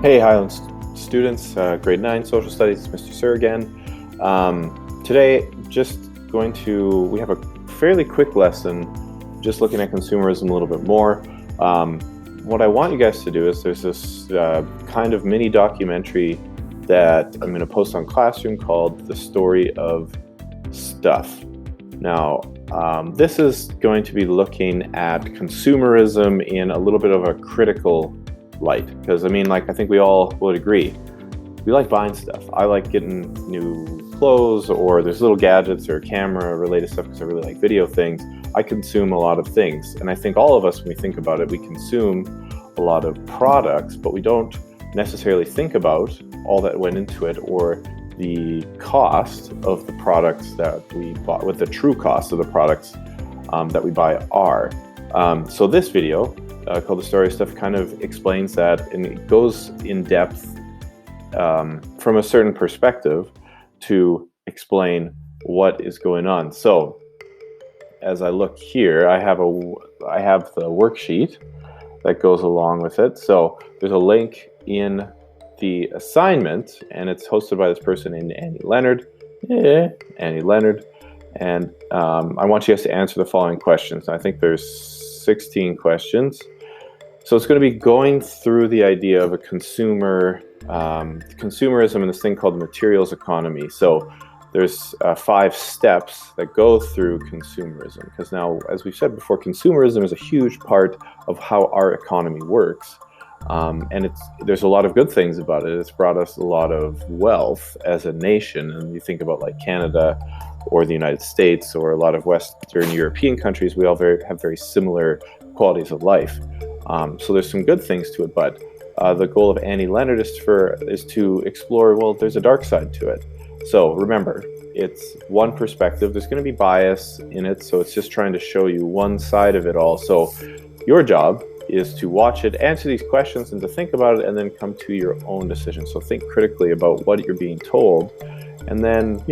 Hey Highland students, grade 9 social studies, Mr. Sir again. Today, we have a fairly quick lesson, just looking at consumerism a little bit more. What I want you guys to do is there's this kind of mini documentary that I'm going to post on Classroom called The Story of Stuff. Now, this is going to be looking at consumerism in a little bit of a critical light, because I think we all would agree we like buying stuff. I like getting new clothes, or there's little gadgets or camera related stuff because I really like video things. I consume a lot of things, and I think all of us, when we think about it, we consume a lot of products, but we don't necessarily think about all that went into it or the cost of the products that we bought, what the true cost of the products that we buy are. So this video called The Story of Stuff kind of explains that, and it goes in depth from a certain perspective to explain what is going on. So as I look here, I have the worksheet that goes along with it. So there's a link in the assignment, and it's hosted by this person named Annie Leonard. Annie Leonard. And I want you guys to answer the following questions. I think there's 16 questions. So it's going to be going through the idea of a consumerism and this thing called the materials economy. So there's 5 steps that go through consumerism, because now, as we've said before, consumerism is a huge part of how our economy works. And there's a lot of good things about it. It's brought us a lot of wealth as a nation. And you think about like Canada or the United States or a lot of Western European countries, we all have very similar qualities of life. So there's some good things to it, but the goal of Annie Leonard is to explore, well, there's a dark side to it. So remember, it's one perspective. There's going to be bias in it, so it's just trying to show you one side of it all. So your job is to watch it, answer these questions, and to think about it, and then come to your own decision. So think critically about what you're being told, and then,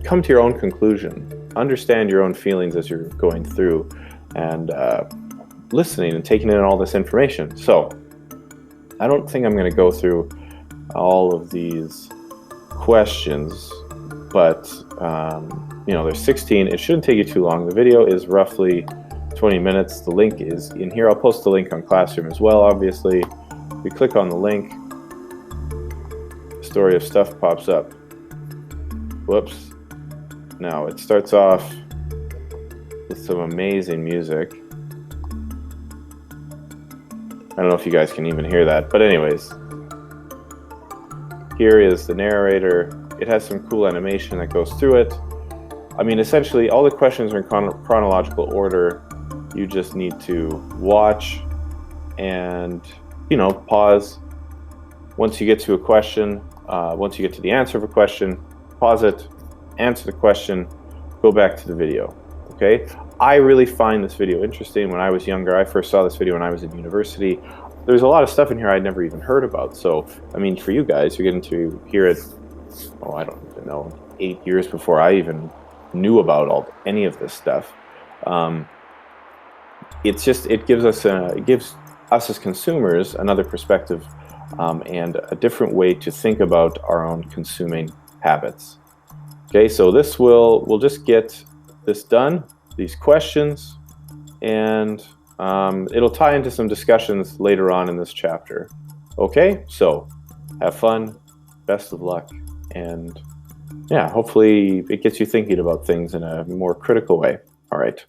come to your own conclusion. Understand your own feelings as you're going through and listening and taking in all this information. So I don't think I'm going to go through all of these questions, but there's 16. It shouldn't take you too long. The video is roughly 20 minutes. The link is in here. I'll post the link on Classroom as well, obviously. We click on the link, Story of Stuff pops up. Whoops. Now it starts off with some amazing music. I don't know if you guys can even hear that, but anyways, here is the narrator. It has some cool animation that goes through it. Essentially all the questions are in chronological order. You just need to watch and pause once you get to a question. Once you get to the answer of a question, pause it, answer the question, go back to the video. Okay, I really find this video interesting. When I was younger, I first saw this video when I was in university. There's a lot of stuff in here I'd never even heard about. So, for you guys, you're getting to hear it, I don't even know, 8 years before I even knew about any of this stuff. It gives us as consumers another perspective and a different way to think about our own consuming habits. Okay, so we'll just get this done, these questions, and it'll tie into some discussions later on in this chapter. Okay, so have fun, best of luck, and hopefully it gets you thinking about things in a more critical way. All right.